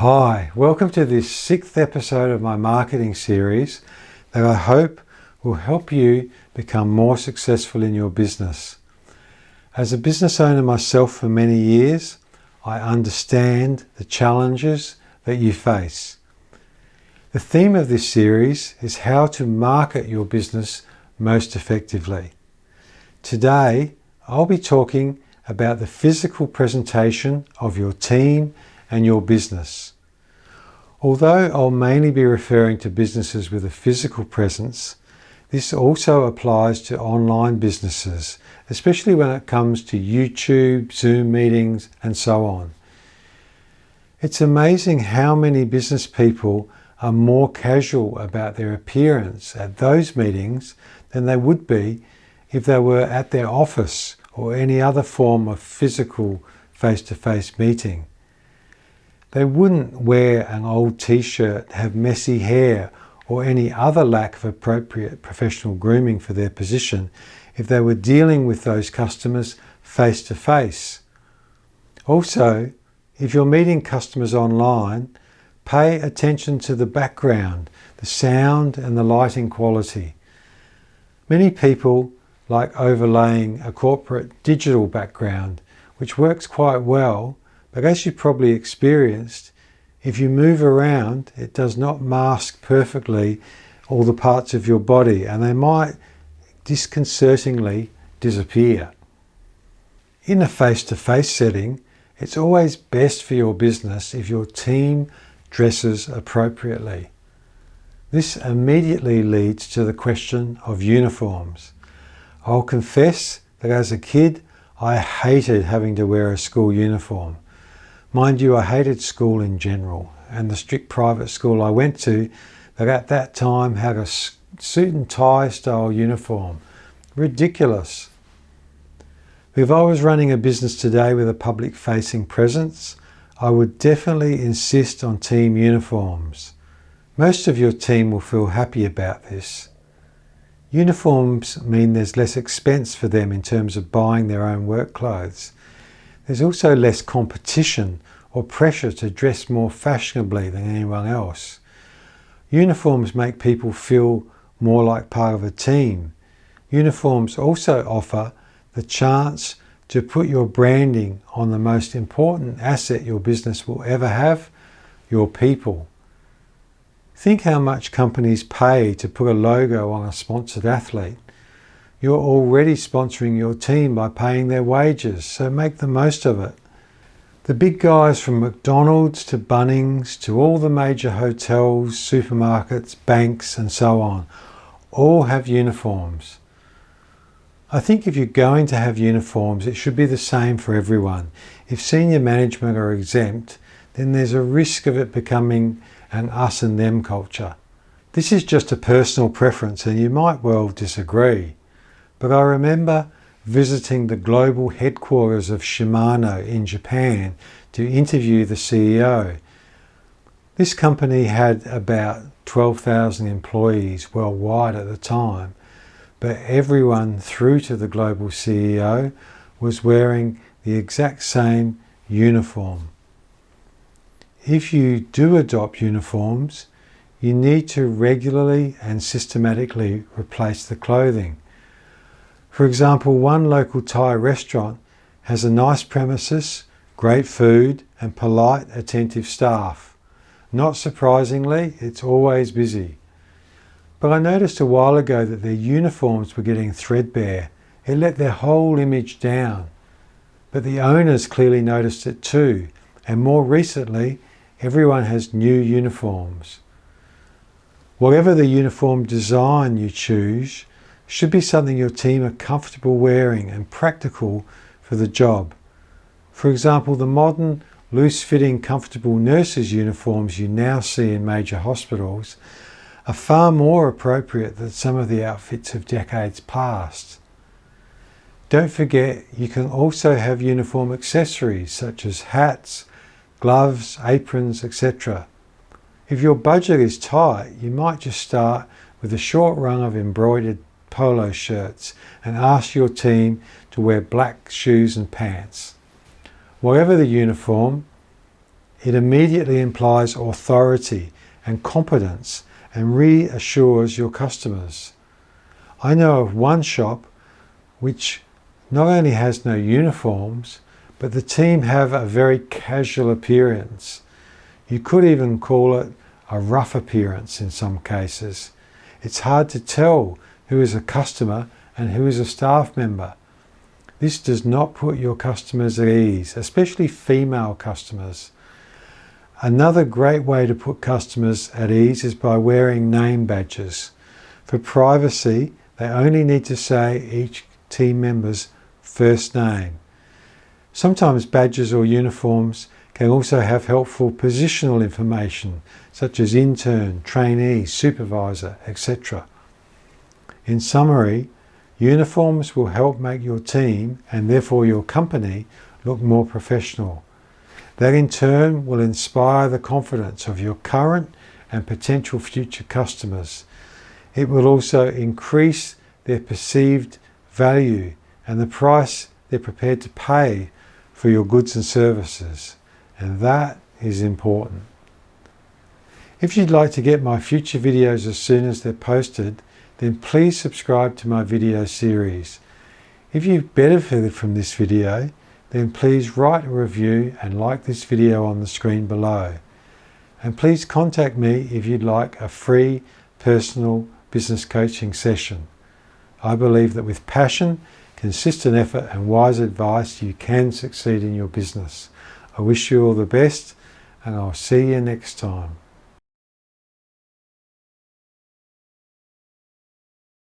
Hi, welcome to this 6th episode of my marketing series that I hope will help you become more successful in your business. As a business owner myself for many years, I understand the challenges that you face. The theme of this series is how to market your business most effectively. Today, I'll be talking about the physical presentation of your team and your business. Although I'll mainly be referring to businesses with a physical presence, this also applies to online businesses, especially when it comes to YouTube, Zoom meetings, and so on. It's amazing how many business people are more casual about their appearance at those meetings than they would be if they were at their office or any other form of physical face-to-face meeting. They wouldn't wear an old t-shirt, have messy hair, or any other lack of appropriate professional grooming for their position if they were dealing with those customers face to face. Also, if you're meeting customers online, pay attention to the background, the sound and the lighting quality. Many people like overlaying a corporate digital background, which works quite well. But as you probably experienced, if you move around, it does not mask perfectly all the parts of your body, and they might disconcertingly disappear. In a face-to-face setting, it's always best for your business if your team dresses appropriately. This immediately leads to the question of uniforms. I'll confess that as a kid, I hated having to wear a school uniform. Mind you, I hated school in general, and the strict private school I went to that at that time had a suit and tie style uniform. Ridiculous. If I was running a business today with a public facing presence, I would definitely insist on team uniforms. Most of your team will feel happy about this. Uniforms mean there's less expense for them in terms of buying their own work clothes. There's also less competition or pressure to dress more fashionably than anyone else. Uniforms make people feel more like part of a team. Uniforms also offer the chance to put your branding on the most important asset your business will ever have, your people. Think how much companies pay to put a logo on a sponsored athlete. You're already sponsoring your team by paying their wages, so make the most of it. The big guys from McDonald's to Bunnings to all the major hotels, supermarkets, banks and so on, all have uniforms. I think if you're going to have uniforms, it should be the same for everyone. If senior management are exempt, then there's a risk of it becoming an us and them culture. This is just a personal preference and you might well disagree. But I remember visiting the global headquarters of Shimano in Japan to interview the CEO. This company had about 12,000 employees worldwide at the time, but everyone through to the global CEO was wearing the exact same uniform. If you do adopt uniforms, you need to regularly and systematically replace the clothing. For example, one local Thai restaurant has a nice premises, great food and polite, attentive staff. Not surprisingly, it's always busy. But I noticed a while ago that their uniforms were getting threadbare. It let their whole image down. But the owners clearly noticed it too, and more recently, everyone has new uniforms. Whatever the uniform design you choose, should be something your team are comfortable wearing and practical for the job. For example, the modern, loose-fitting, comfortable nurses' uniforms you now see in major hospitals are far more appropriate than some of the outfits of decades past. Don't forget, you can also have uniform accessories such as hats, gloves, aprons, etc. If your budget is tight, you might just start with a short run of embroidered polo shirts and ask your team to wear black shoes and pants. Whatever the uniform, It immediately implies authority and competence and reassures your customers. I know of one shop which not only has no uniforms, but the team have a very casual appearance. You could even call it a rough appearance in some cases. It's hard to tell who is a customer and who is a staff member. This does not put your customers at ease, especially female customers. Another great way to put customers at ease is by wearing name badges. For privacy, they only need to say each team member's first name. Sometimes badges or uniforms can also have helpful positional information such as intern, trainee, supervisor, etc. In summary, uniforms will help make your team and therefore your company look more professional. That in turn will inspire the confidence of your current and potential future customers. It will also increase their perceived value and the price they're prepared to pay for your goods and services. And that is important. If you'd like to get my future videos as soon as they're posted, then please subscribe to my video series. If you've benefited from this video, then please write a review and like this video on the screen below. And please contact me if you'd like a free personal business coaching session. I believe that with passion, consistent effort and wise advice, you can succeed in your business. I wish you all the best, and I'll see you next time.